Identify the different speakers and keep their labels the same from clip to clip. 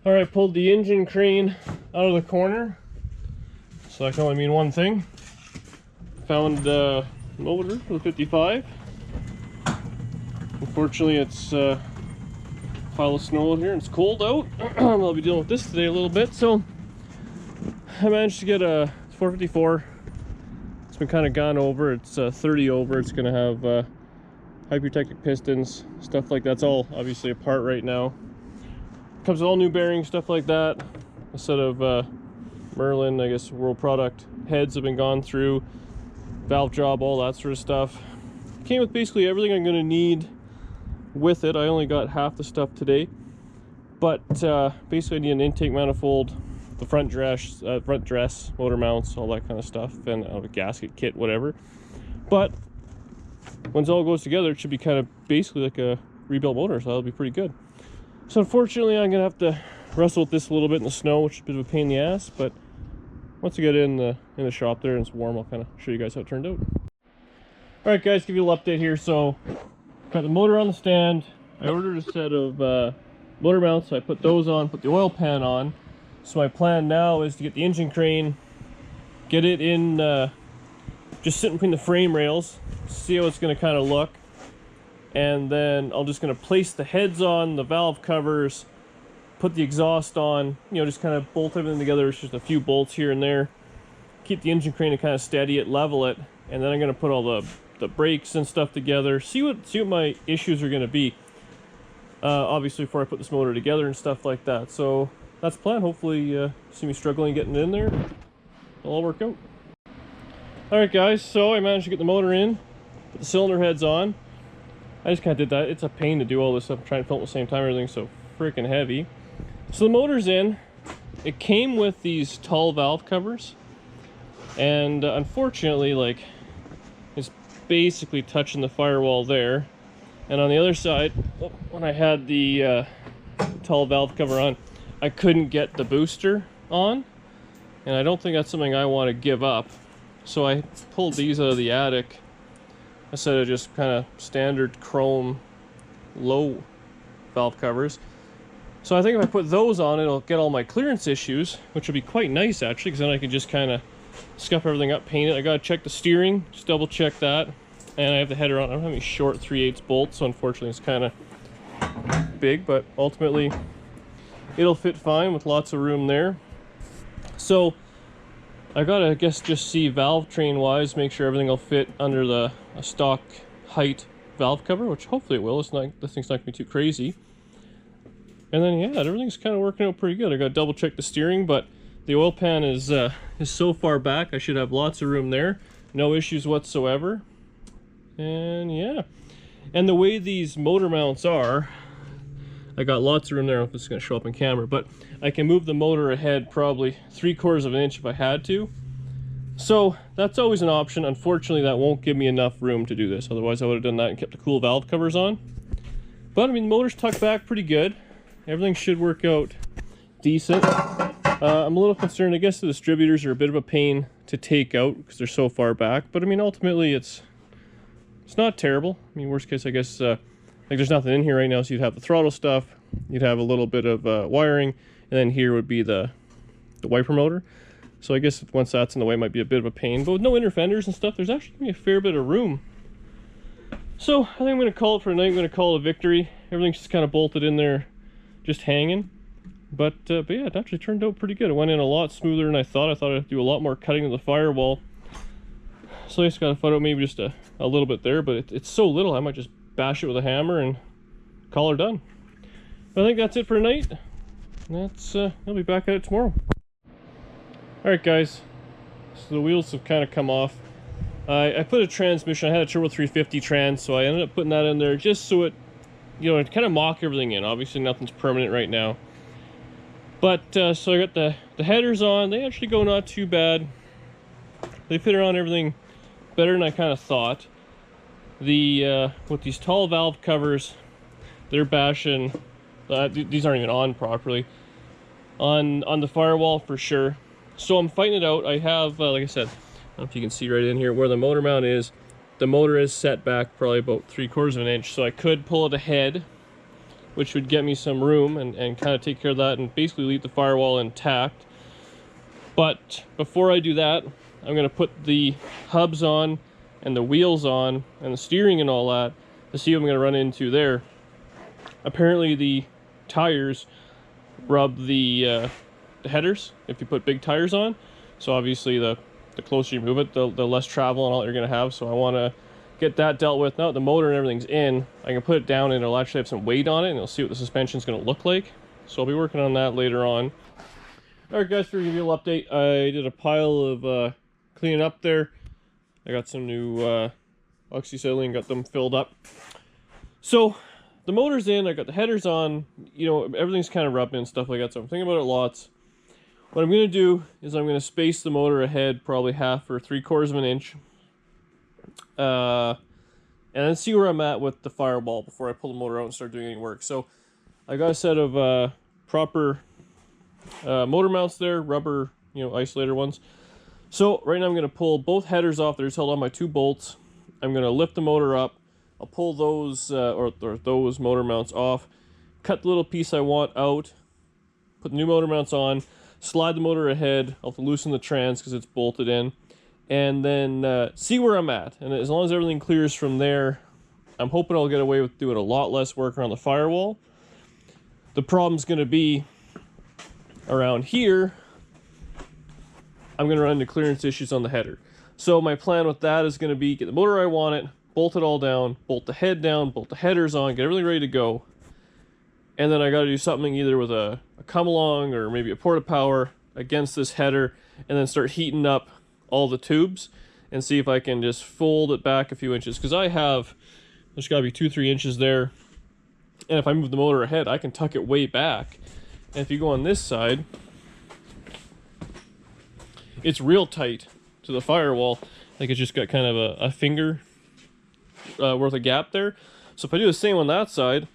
Speaker 1: Alright, pulled the engine crane out of the corner, so that can only mean one thing. Found the motor for the 55. Unfortunately, it's a pile of snow out here and it's cold out. I'll be dealing with this today a little bit, so I managed to get a 454. It's been kind of gone over. It's 30 over. It's going to have high protected pistons, stuff like that's all obviously apart right now. Comes with all new bearings, stuff like that. A set of Merlin, I guess, World product heads have been gone through, valve job, all that sort of stuff. Came with basically everything I'm going to need with it. I only got half the stuff today, but basically I need an intake manifold, the front dress, motor mounts, all that kind of stuff, and a gasket kit, whatever. But once it all goes together, it should be kind of basically like a rebuilt motor, so that'll be pretty good. So unfortunately, I'm gonna have to wrestle with this a little bit in the snow, which is a bit of a pain in the ass. But once I get in the shop there and it's warm, I'll kind of show you guys how it turned out. All right, guys, give you a little update here. So got the motor on the stand. I ordered a set of motor mounts, so I put those on, put the oil pan on. So my plan now is to get the engine crane, get it in, just sitting between the frame rails, see how it's gonna kind of look. And then I'm just going to place the heads on, the valve covers, put the exhaust on, you know, just kind of bolt everything together. It's just a few bolts here and there. Keep the engine crane to kind of steady it, level it, and then I'm going to put all the brakes and stuff together. See what my issues are going to be, obviously, before I put this motor together and stuff like that. So that's the plan. Hopefully see me struggling getting it in there. It'll all work out. Alright guys, so I managed to get the motor in, put the cylinder heads on. I just kind of did that. It's a pain to do all this stuff, trying to film at the same time. Everything's so freaking heavy. So the motor's in. It came with these tall valve covers, and unfortunately, like, it's basically touching the firewall there. And on the other side, when I had the tall valve cover on, I couldn't get the booster on, and I don't think that's something I want to give up. So I pulled these out of the attic. Instead of just kind of standard chrome low valve covers. So I think if I put those on, it'll get all my clearance issues, which will be quite nice actually, because then I can just kind of scuff everything up, paint it. I gotta check the steering, just double check that. And I have the header on. I don't have any short 3/8 bolts, so unfortunately it's kind of big, but ultimately it'll fit fine with lots of room there. So I gotta, I guess, just see valve train wise, make sure everything will fit under the stock height valve cover, which hopefully it will. It's not, this thing's not gonna be too crazy. And then yeah, everything's kind of working out pretty good. I gotta double check the steering, but the oil pan is so far back, I should have lots of room there. No issues whatsoever. And yeah, and the way these motor mounts are, I got lots of room there. I don't know if it's going to show up in camera, but I can move the motor ahead probably 3/4 of an inch if I had to. So that's always an option. Unfortunately, that won't give me enough room to do this. Otherwise, I would have done that and kept the cool valve covers on. But I mean, the motor's tucked back pretty good. Everything should work out decent. I'm a little concerned. I guess the distributors are a bit of a pain to take out because they're so far back. But I mean, ultimately, it's not terrible. I mean, worst case, I guess. Like there's nothing in here right now, so you'd have the throttle stuff, you'd have a little bit of wiring, and then here would be the wiper motor. So I guess once that's in the way, it might be a bit of a pain. But with no inner fenders and stuff, there's actually going to be a fair bit of room. So I think I'm going to call it for a night. I'm going to call it a victory. Everything's just kind of bolted in there, just hanging. But yeah, it actually turned out pretty good. It went in a lot smoother than I thought. I thought I'd do a lot more cutting to the firewall. So I just got to find out maybe just a little bit there, but it's so little, I might just bash it with a hammer and call her done. But I think that's it for tonight. That's I'll be back at it tomorrow. Alright guys, so the wheels have kind of come off. I put a transmission. I had a Turbo 350 trans, so I ended up putting that in there just so it, you know, to kind of mock everything in. Obviously nothing's permanent right now. But so I got the headers on. They actually go not too bad. They fit around everything better than I kind of thought. The with these tall valve covers, they're bashing. These aren't even on properly on the firewall for sure. So I'm fighting it out. I have, like I said, I don't know if you can see right in here where the motor mount is. The motor is set back probably about 3/4 of an inch, so I could pull it ahead which would get me some room and kind of take care of that and basically leave the firewall intact. But before I do that, I'm going to put the hubs on and the wheels on and the steering and all that to see what I'm going to run into there. Apparently the tires rub the headers if you put big tires on. So obviously the closer you move it, the less travel and all that you're going to have. So I want to get that dealt with. Now that the motor and everything's in, I can put it down and it'll actually have some weight on it and you'll see what the suspension's going to look like. So I'll be working on that later on. Alright guys, for a little update, I did a pile of cleaning up there. I got some new oxyacetylene, got them filled up. So the motor's in, I got the headers on, you know, everything's kind of rubbing and stuff like that, so I'm thinking about it lots. What I'm going to do is I'm going to space the motor ahead probably 1/2 or 3/4 of an inch. And then see where I'm at with the Firewall before I pull the motor out and start doing any work. So I got a set of proper motor mounts there, rubber, you know, isolator ones. So right now I'm going to pull both headers off. They're just held on by 2 bolts. I'm going to lift the motor up. I'll pull those or those motor mounts off, cut the little piece I want out, put the new motor mounts on, slide the motor ahead. I'll have to loosen the trans because it's bolted in, and then see where I'm at. And as long as everything clears from there, I'm hoping I'll get away with doing a lot less work around the Firewall. The problem's going to be around here. I'm going to run into clearance issues on the header. So my plan with that is going to be get the motor I want it, bolt it all down, bolt the head down, bolt the headers on, get everything ready to go. And then I got to do something either with a come along or maybe a porta power against this header and then start heating up all the tubes and see if I can just fold it back a few inches. Because there's got to be 2-3 inches there. And if I move the motor ahead, I can tuck it way back. And if you go on this side, it's real tight to the Firewall. Like it's just got kind of a finger worth of gap there. So if I do the same on that side,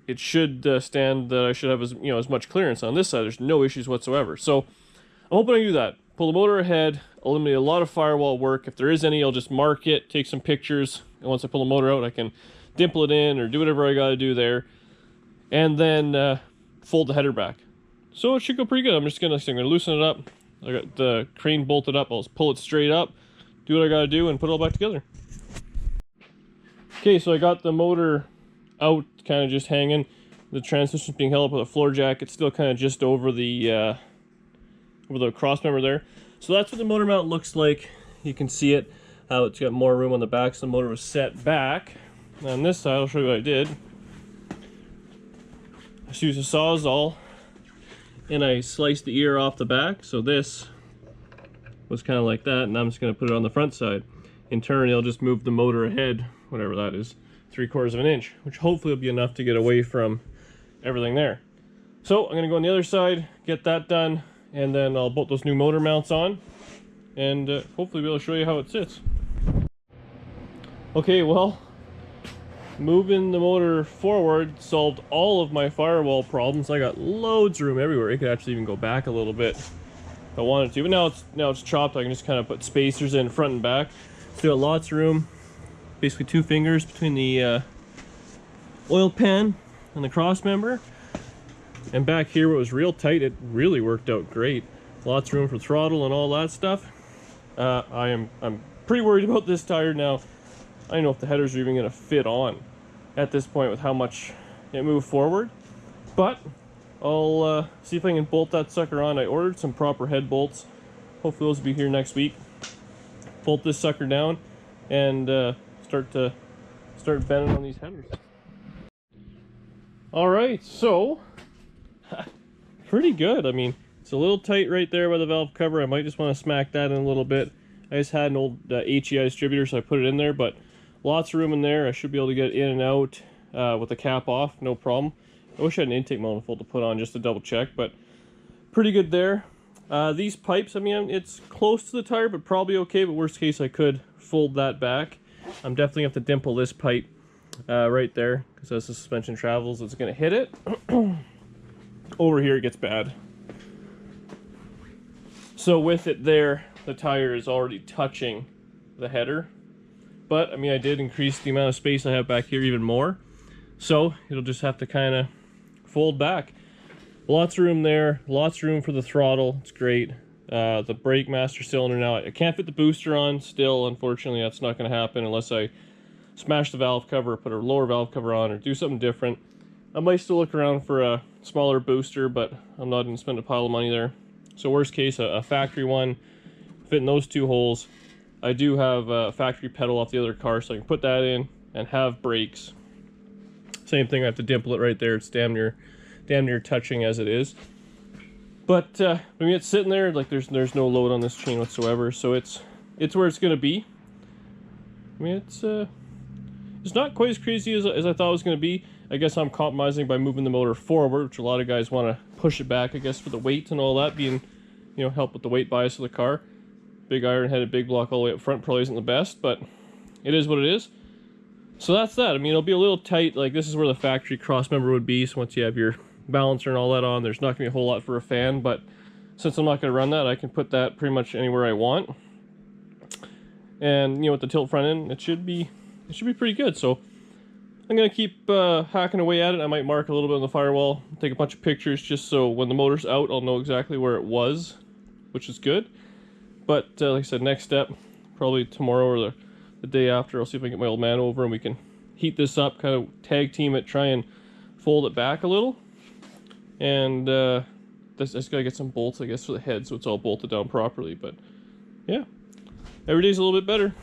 Speaker 1: it should stand that I should have as much clearance. On this side, there's no issues whatsoever. So I'm hoping I do that. Pull the motor ahead, eliminate a lot of Firewall work. If there is any, I'll just mark it, take some pictures, and once I pull the motor out, I can dimple it in or do whatever I got to do there, and then fold the header back. So it should go pretty good. I'm gonna loosen it up. I got the crane bolted up. I'll just pull it straight up, do what I got to do, and put it all back together. Okay, so I got the motor out, kind of just hanging. The transmission's being held up with a floor jack. It's still kind of just over the cross member there. So that's what the motor mount looks like. You can see it, how it's got more room on the back, so the motor was set back. Now on this side, I'll show you what I did. I just used a Sawzall, and I sliced the ear off the back, so this was kind of like that, and I'm just going to put it on the front side. In turn, it'll just move the motor ahead, whatever that is, 3/4 of an inch, which hopefully will be enough to get away from everything there. So I'm going to go on the other side, get that done, and then I'll bolt those new motor mounts on, and hopefully be able to show you how it sits. Okay, well, moving the motor forward solved all of my Firewall problems. I got loads of room everywhere. It could actually even go back a little bit if I wanted to, but now it's chopped. I can just kind of put spacers in front and back. Still got lots of room. Basically 2 fingers between the oil pan and the cross member. And back here, where it was real tight, it really worked out great. Lots of room for throttle and all that stuff. I'm pretty worried about this tire now. I don't know if the headers are even going to fit on at this point with how much it moved forward. But I'll see if I can bolt that sucker on. I ordered some proper head bolts. Hopefully those will be here next week. Bolt this sucker down and start bending on these headers. All right, so pretty good. I mean, it's a little tight right there by the valve cover. I might just want to smack that in a little bit. I just had an old HEI distributor, so I put it in there, but lots of room in there. I should be able to get in and out with the cap off, no problem. I wish I had an intake manifold to put on just to double check, but pretty good there. These pipes, I mean, it's close to the tire, but probably okay, but worst case I could fold that back. I'm definitely going to have to dimple this pipe right there, because as the suspension travels, it's going to hit it. Over here it gets bad. So with it there, the tire is already touching the header. But, I mean, I did increase the amount of space I have back here even more. So it'll just have to kind of fold back. Lots of room there, lots of room for the throttle. It's great. The brake master cylinder now, I can't fit the booster on still. Unfortunately, that's not going to happen unless I smash the valve cover, put a lower valve cover on, or do something different. I might still look around for a smaller booster, but I'm not going to spend a pile of money there. So worst case, a factory one, fit in those 2 holes. I do have a factory pedal off the other car, so I can put that in and have brakes. Same thing, I have to dimple it right there. It's damn near touching as it is. But I mean, it's sitting there like there's no load on this chain whatsoever, so it's where it's gonna be. I mean, it's not quite as crazy as I thought it was gonna be. I guess I'm compromising by moving the motor forward, which a lot of guys want to push it back, I guess, for the weight and all that, being, you know, help with the weight bias of the car. Big iron-headed big block all the way up front probably isn't the best, but it is what it is. So that's that. I mean, it'll be a little tight. Like, this is where the factory cross member would be, so once you have your balancer and all that on, there's not going to be a whole lot for a fan, but since I'm not going to run that, I can put that pretty much anywhere I want. And, you know, with the tilt front end, it should be pretty good. So I'm going to keep hacking away at it. I might mark a little bit on the firewall, take a bunch of pictures just so when the motor's out, I'll know exactly where it was, which is good. But like I said, next step, probably tomorrow or the day after, I'll see if I can get my old man over and we can heat this up, kind of tag team it, try and fold it back a little. And I just gotta get some bolts, I guess, for the head so it's all bolted down properly. But yeah, every day's a little bit better.